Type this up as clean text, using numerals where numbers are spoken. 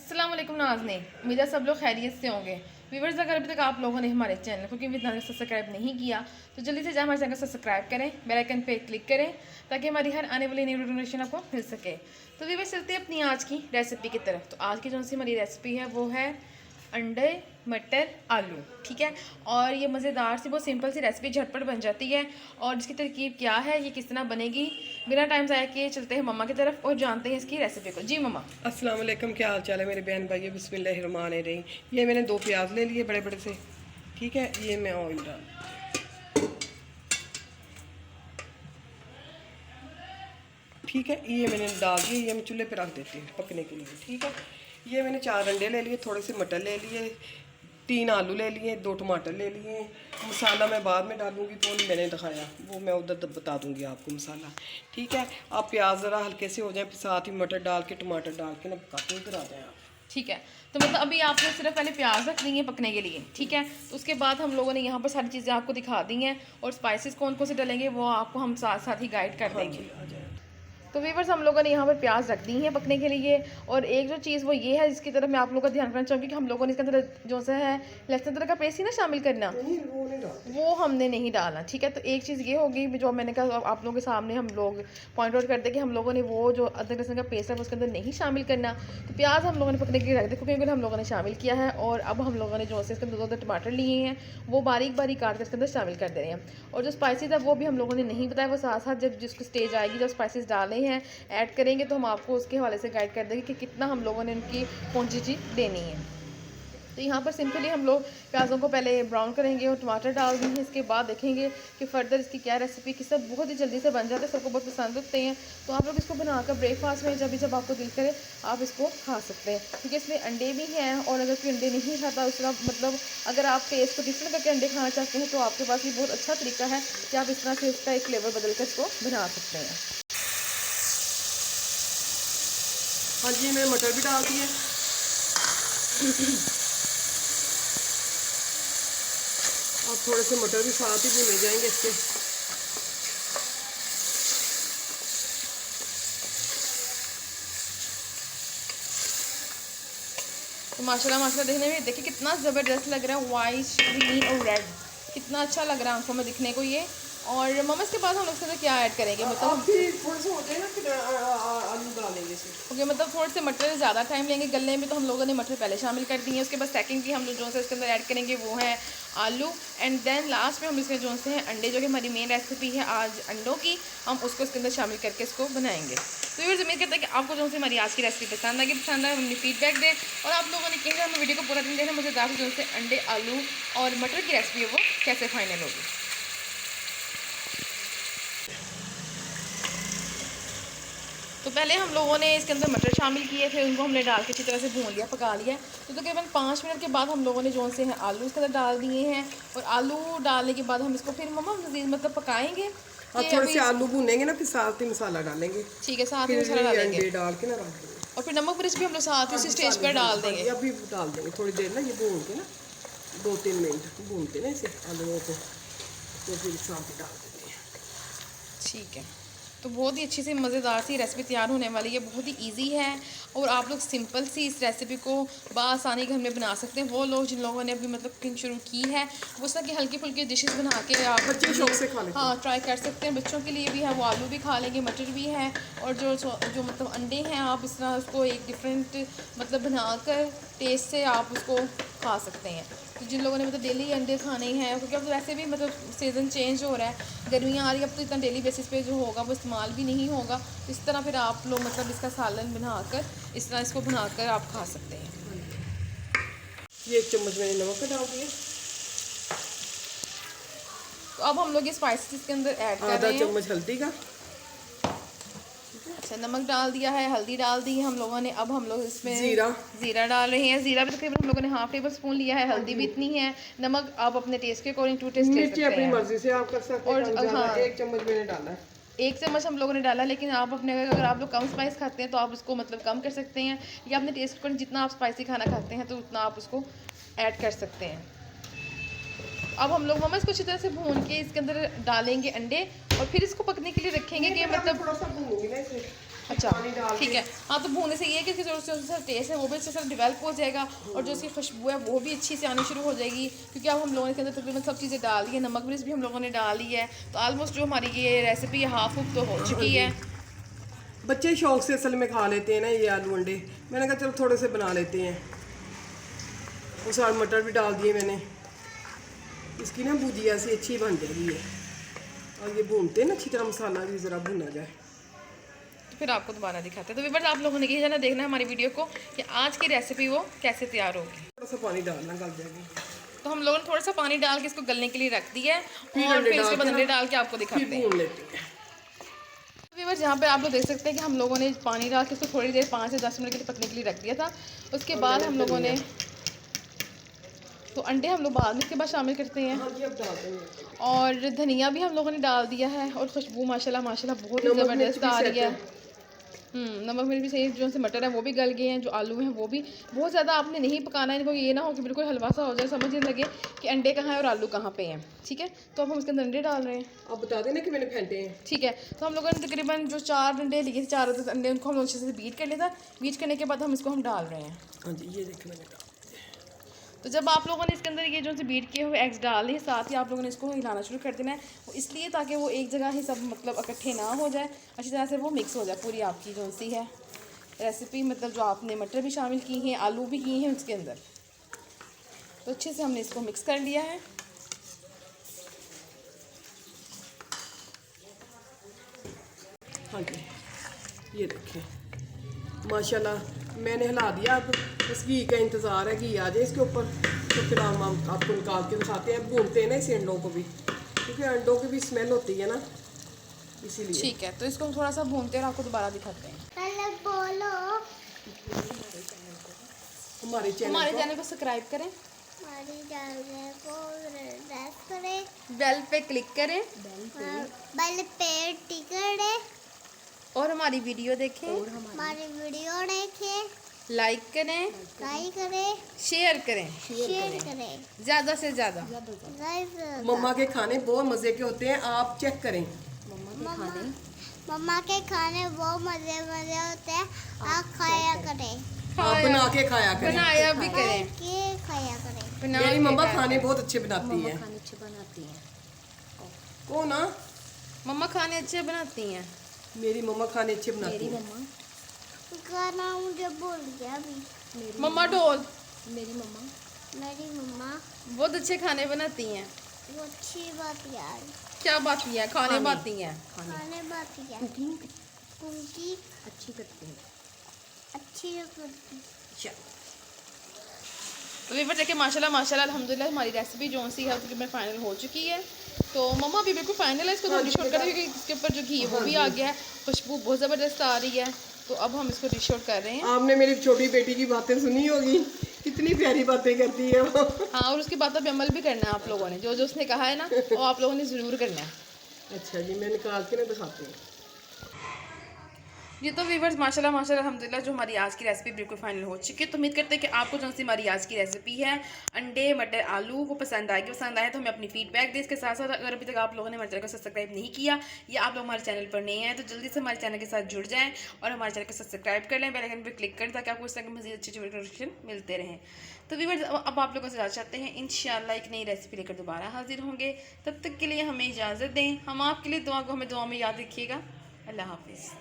अस्सलाम वालेकुम नाज़नीन, उम्मीद है सब लोग खैरियत से होंगे। व्यूअर्स, अगर अभी तक आप लोगों ने हमारे चैनल को सब्सक्राइब नहीं किया तो जल्दी से जाए हमारे चैनल को सब्सक्राइब करें, बेल आइकन पे क्लिक करें ताकि हमारी हर आने वाली नई नोटिफिकेशन आपको मिल सके। तो व्यूअर्स, चलते हैं अपनी आज की रेसिपी की तरफ। तो आज की जो सी हमारी रेसिपी है वो है अंडे मटर आलू, ठीक है। और ये मज़ेदार सी बहुत सिंपल सी रेसिपी झटपट बन जाती है। और इसकी तरकीब क्या है, ये किस तरह बनेगी, बिना टाइम ज़ाया किए चलते हैं मम्मा की तरफ और जानते हैं इसकी रेसिपी को। जी मम्मा। अस्सलाम वालेकुम, क्या हाल चाल है मेरे बहन भाई। बिस्मिल्लाहिर्रहमानिर्रहीम। ये मैंने 2 प्याज ले लिए बड़े बड़े से, ठीक है। ये मैं ऑयल डाल, ठीक है। ये मैंने डाल दिए, ये मैं चूल्हे पे रख देती हूँ पकने के लिए, ठीक है। ये मैंने 4 अंडे ले लिए, थोड़े से मटर ले लिए, 3 आलू ले लिए, 2 टमाटर ले लिए। मसाला मैं बाद में डालूंगी, तो नहीं मैंने दिखाया, वो मैं उधर बता दूंगी आपको मसाला, ठीक है। आप प्याज ज़रा हल्के से हो जाए, फिर साथ ही मटर डाल के टमाटर डाल के ना पकाते इधर आ जाए आप, ठीक है। तो मतलब अभी आपने सिर्फ पहले प्याज रख दी है पकने के लिए, ठीक है। तो उसके बाद हम लोगों ने यहाँ पर सारी चीज़ें आपको दिखा दी हैं और स्पाइसेस कौन कौन से डलेंगे वो आपको हम साथ साथ ही गाइड कर हाँ देंगे। जी आ जाए। तो व्यूअर्स, हम लोगों ने यहाँ पर प्याज रख दी है पकने के लिए। और एक जो चीज़ वो ये है जिसकी तरफ मैं आप लोगों का ध्यान रखना चाहूँगी कि हम लोगों ने इसके अंदर जो सा है लहसुन अदरक का पेस्ट ही ना शामिल करना, वो हमने नहीं डालना, ठीक है। तो एक चीज़ ये होगी जो मैंने कहा आप लोगों के सामने हम लोग पॉइंट आउट करते हैं कि हम लोगों ने वो जो अदरक लहसुन का पेस्ट है वो उसके अंदर नहीं शामिल करना। तो प्याज हम लोगों ने पकने के लिए रख दिया क्योंकि हम लोगों ने शामिल किया है। और अब हम लोगों ने जो से इसके अंदर 2 टमाटर लिए हैं वो बारीक बारीक काट कर इसके अंदर शामिल कर दे रहे हैं। और जो स्पाइसेस है वो भी हम लोगों ने नहीं बताया, वो साथ साथ जब जिसको स्टेज आएगी जब स्पाइसेस डालने हैं ऐड करेंगे तो हम आपको उसके हवाले से गाइड कर देंगे कि कितना हम लोगों ने उनकी क्वांटिटी देनी है। तो यहाँ पर सिंपली हम लोग प्याज़ों को पहले ब्राउन करेंगे और टमाटर डाल देंगे। इसके बाद देखेंगे कि फ़र्दर इसकी क्या रेसिपी, कि सब बहुत ही जल्दी से बन जाते हैं, सबको बहुत पसंद होते हैं। तो आप लोग इसको बनाकर ब्रेकफास्ट में जब आपको दिल करे आप इसको खा सकते हैं, क्योंकि इसमें अंडे भी हैं। और अगर कोई अंडे नहीं खाता उसका मतलब अगर आप टेस्ट को डिफरेंट करके अंडे खाना चाहते हैं तो आपके पास ये बहुत अच्छा तरीका है कि आप इस तरह से इसका एक फ्लेवर बदल कर इसको बना सकते हैं। हाँ जी, मैंने मटर भी डाल दिए। अब थोड़े से मटर भी साथ ही भुने जाएंगे इसके। तो माशाल्लाह देखने में देखिए कितना ज़बरदस्त लग रहा है, वाइट ग्रीन और रेड, कितना अच्छा लग रहा है आंखों में दिखने को ये। और मम्मा इसके बाद हम लोग इसके क्या ऐड करेंगे, मतलब थोड़े से हो जाए ना फिर आलू डालेंगे इसमें। ओके, मतलब थोड़े से मटर ज़्यादा टाइम लेंगे गलने में, तो हम लोगों ने मटर पहले शामिल कर दिए हैं। उसके बाद सेकंड की हम लोग जो है इसके अंदर ऐड करेंगे वो है आलू। एंड देन लास्ट में हम इसके जो से हैं अंडे, जो कि हमारी मेन रेसिपी है आज अंडों की, हम उसको इसके अंदर शामिल करके इसको बनाएंगे। तो ये उम्मीद करते हैं कि आपको जो से हमारी आज की रेसिपी पसंद आएगी, पसंद आए हमने फीडबैक दें। और आप लोगों ने कहेंगे हम वीडियो को पूरा दिन देना मुझे ज़्यादा जो से अंडे आलू और मटर की रेसिपी है वो कैसे फाइनल होगी। तो पहले हम लोगों ने इसके अंदर मटर शामिल किए थे, उनको हमने डाल के अच्छी तरह से भून लिया, पका लिया। तो तकरीबन 5 मिनट के बाद हम लोगों ने जो से हैं आलू इसके अंदर डाल दिए हैं। और आलू डालने के बाद हम इसको फिर मम्मा मज़ीद मतलब पकाएंगे। अब थोड़े से आलू भूनेंगे ना, फिर साथ ही मसाला डालेंगे, ठीक है, साथ ही मसाला डालेंगे अंडे डाल के ना रख देंगे। और फिर नमक मिर्च भी हम लोग साथ ही इसी स्टेज पर डाल देंगे। अभी डाल देंगे थोड़ी देर ना, ये भून के ना 2-3 मिनट भूनते ना इसे आलूओं को, तो फिर साथ ही डाल देते हैं, ठीक है। तो बहुत ही अच्छी सी मज़ेदार सी रेसिपी तैयार होने वाली है, बहुत ही इजी है। और आप लोग सिंपल सी इस रेसिपी को बआसानी घर में बना सकते हैं। वो लोग जिन लोगों ने अभी मतलब कुकिंग शुरू की है वो इस तरह की हल्की फुल्की डिशेस बना के आप बच्चे शौक से खा लेते हैं। हाँ ट्राई कर सकते हैं। बच्चों के लिए भी है, वो आलू भी खा लेंगे, मटर भी है। और जो मतलब अंडे हैं आप इस तरह उसको एक डिफरेंट मतलब बनाकर टेस्ट से आप उसको खा सकते हैं। तो जिन लोगों ने मतलब डेली अंडे खाने हैं, क्योंकि अब वैसे भी मतलब सीज़न चेंज हो रहा है, गर्मियाँ आ रही है, अब तो इतना डेली बेसिस पे जो होगा वो इस्तेमाल भी नहीं होगा। इस तरह फिर आप लोग मतलब इसका सालन बनाकर इस तरह इसको बनाकर आप खा सकते हैं। ये 1 चम्मच मैंने नमक का डाल दिया। तो अब हम लोग ये स्पाइसेस इसके अंदर ऐड कर रहे हैं। आधा चम्मच हल्दी का, अच्छा, नमक डाल दिया है, हल्दी डाल दी है हम लोगों ने। अब हम लोग इसमें जीरा डाल रहे हैं। जीरा भी तकरीबन हम लोगों ने हाफ टेबल स्पून लिया है, हल्दी भी इतनी है। नमक आप अपने टेस्ट के अकॉर्डिंग टू टेस्ट ले सकते हैं, अपनी मर्जी से आप कर सकते हैं। और हाँ, 1 चम्मच मैंने डाला है, 1 चम्मच हम लोगों ने डाला। लेकिन आप अपने अगर आप लोग कम स्पाइस खाते हैं तो आप उसको मतलब कम कर सकते हैं, या अपने टेस्ट को जितना आप स्पाइसी खाना खाते हैं तो उतना आप उसको ऐड कर सकते हैं। अब हम लोग मम्मा इसको अच्छी तरह से भून के इसके अंदर डालेंगे अंडे और फिर इसको पकने के लिए रखेंगे कि मतलब थोड़ा सा भूनूंगी ना इसे। अच्छा, अच्छा ठीक है। हाँ तो भूनने से ये है कि जो उसका टेस्ट है वो भी अच्छे से डेवलप हो जाएगा और जो उसकी खुशबू है वो भी अच्छी से आनी शुरू हो जाएगी, क्योंकि अब हम लोगों ने इसके अंदर तकरीबन सब चीज़ें डाल दी है, नमक मिर्च भी हम लोगों ने डाल ली है। तो ऑलमोस्ट जो हमारी ये रेसिपी हाफ उफ तो हो चुकी है। बच्चे शौक से असल में खा लेते हैं ना ये आलू अंडे, मैंने कहा चलो थोड़े से बना लेते हैं। उस और मटर भी डाल दिए मैंने, इसकी ना भुजिया सी अच्छी बन जाएगी है। और ये भूनते हैं ना अच्छी तरह, मसाला भी ज़रा भुना जाए तो फिर आपको दोबारा दिखाते हैं। तो व्यूअर्स आप लोगों ने ये जाना देखना है हमारी वीडियो को कि आज की रेसिपी वो कैसे तैयार होगी। थोड़ा सा पानी डालना, गल जाएगी। तो हम लोगों ने थोड़ा सा पानी डाल के इसको गलने के लिए रख दिया है फिर और अंडे फिर इसके बाद डाल के अंडे डाल के आपको फिर दिखाते हैं। भून लेते हैं। व्यूअर्स यहाँ पे आप लोग देख सकते हैं कि हम लोगों ने पानी डाल के इसको थोड़ी देर 5 से 10 मिनट के लिए पकने के लिए रख दिया था। उसके बाद हम लोगों ने तो अंडे हम लोग बाद में इसके बाद शामिल करते हैं हाँ जी, अब डालते हैं। और धनिया भी हम लोगों ने डाल दिया है और खुशबू माशाल्लाह माशाल्लाह बहुत ही नमक मिर्च ज़बरदस्त भी आ रही है। सेट नमक मिर्च भी सही, जो से मटर है वो भी गल गए हैं, जो आलू हैं वो भी। बहुत ज़्यादा आपने नहीं पकाना है, इनको ये ना हो कि बिल्कुल हलवा सा हो जाए, समझ नहीं लगे कि अंडे कहाँ हैं और आलू कहाँ पे हैं। ठीक है, तो अब हम इसके अंदर अंडे डाल रहे हैं। अब बता देना कि मैंने फेंटे हैं। ठीक है, तो हम लोगों ने तकरीबन जो 4 अंडे लिए थे, 4 अंडे उनको हम लोग अच्छे से बीट कर लिया था। बीट करने के बाद हम इसको हम डाल रहे हैं। हाँ जी, ये देखिए मैंने डाल। तो जब आप लोगों ने इसके अंदर ये जो से बीट किए हुए एग्स डाल दिए, साथ ही आप लोगों ने इसको हिलाना शुरू कर देना है, वो इसलिए ताकि वो एक जगह ही सब मतलब इकट्ठे ना हो जाए, अच्छी तरह से वो मिक्स हो जाए पूरी आपकी जो सी है रेसिपी। मतलब जो आपने मटर भी शामिल की हैं, आलू भी किए हैं उसके अंदर, तो अच्छे से हमने इसको मिक्स कर लिया है। हाँ जी, ये देखिए माशाल्लाह मैंने हिला दिया। अब बस घी का इंतज़ार है, घी आ जाए इसके ऊपर तो फिर हम आपको निकाल के दिखाते हैं। भूनते हैं ना इस अंडों को भी, क्योंकि अंडों की भी स्मेल होती है ना, इसीलिए। ठीक है, तो इसको हम थोड़ा सा भूनते हैं और आपको दोबारा दिखाते हैं। हमारे हमारे चैनल चैनल को सब्सक्राइब करें, हमारी चैनल को प्रेस करें, बेल पे क्लिक करें बेल पे टिक करें और हमारी वीडियो देखें, हमारी वीडियो देखें, लाइक करें, लाइक करें, शेयर करें, शेयर करें। ज़्यादा से ज़्यादा। गाइस, मम्मा के खाने बहुत मज़े के होते हैं, आप चेक करें। मम्मा के खाने बहुत मजे होते हैं, आप खाया करें, आप बना के खाया करें। बनाया भी करें, के खाया करें। बना मेरी के मम्मा खाया खाने करें। बहुत अच्छे बनाती है। कौन ना? मम्मा खाने अच्छे बनाती हैं। मेरी मम्मा खाने अच्छे बनाती है। गाना मुझे भूल गया अभी। मम्मा डोल मेरी मम्मा बहुत अच्छे खाने बनाती हैं। वो अच्छी बात यार, क्या बात है, खाने बाती हैं। खाने बात यार, कुकिंग अच्छी करती है। अच्छी करती। तो वीवर देखिए माशाल्लाह माशाल्लाह अल्हम्दुलिल्लाह हमारी रेसिपी जो सी है तकरीबन फाइनल हो चुकी है। तो मम्मा भी बिल्कुल फाइनल है, इसको तो डिश आउट कर रही है क्योंकि इसके ऊपर जो घी है वो भी आ गया है, खुशबू बहुत ज़बरदस्त आ रही है। तो अब हम इसको डिश आउट कर रहे हैं। आपने मेरी छोटी बेटी की बातें सुनी होगी, कितनी प्यारी बातें करती है वो। हाँ, और उसकी बातों पे अमल भी करना है आप लोगों ने, जो जो उसने कहा है ना वो आप लोगों ने ज़रूर करना है। अच्छा जी, मैं निकाल के ना दिखाती हूँ। ये तो वीवर्स माशाल्लाह माशाल्लाह अल्हम्दुलिल्लाह जो हमारी आज की रेसिपी बिल्कुल फाइनल हो चुकी है। तो उम्मीद करते हैं कि आपको जो सी हमारी आज की रेसिपी है अंडे मटर आलू वो पसंद आएगी। पसंद आए तो हमें अपनी फीडबैक दें। इसके साथ साथ अगर अभी तक आप लोगों ने हमारे चैनल को सब्सक्राइब नहीं किया या आप लोग हमारे चैनल पर नए हैं तो जल्दी से हमारे चैनल के साथ जुड़ जाएँ और हमारे चैनल को सब्सक्राइब कर लें, बेल आइकन पर क्लिक करें ताकि आपको इस तरह के मज़ीद अच्छे नोटिफिकेशन मिलते रहें। तो वीवर्स अब आप लोगों से इजाज़त चाहते हैं, इंशाल्लाह एक नई रेसिपी लेकर दोबारा हाजिर होंगे। तब तक के लिए हमें इजाज़त दें। हम आपके लिए हमें दुआ में याद रखिएगा। अल्लाह हाफिज़।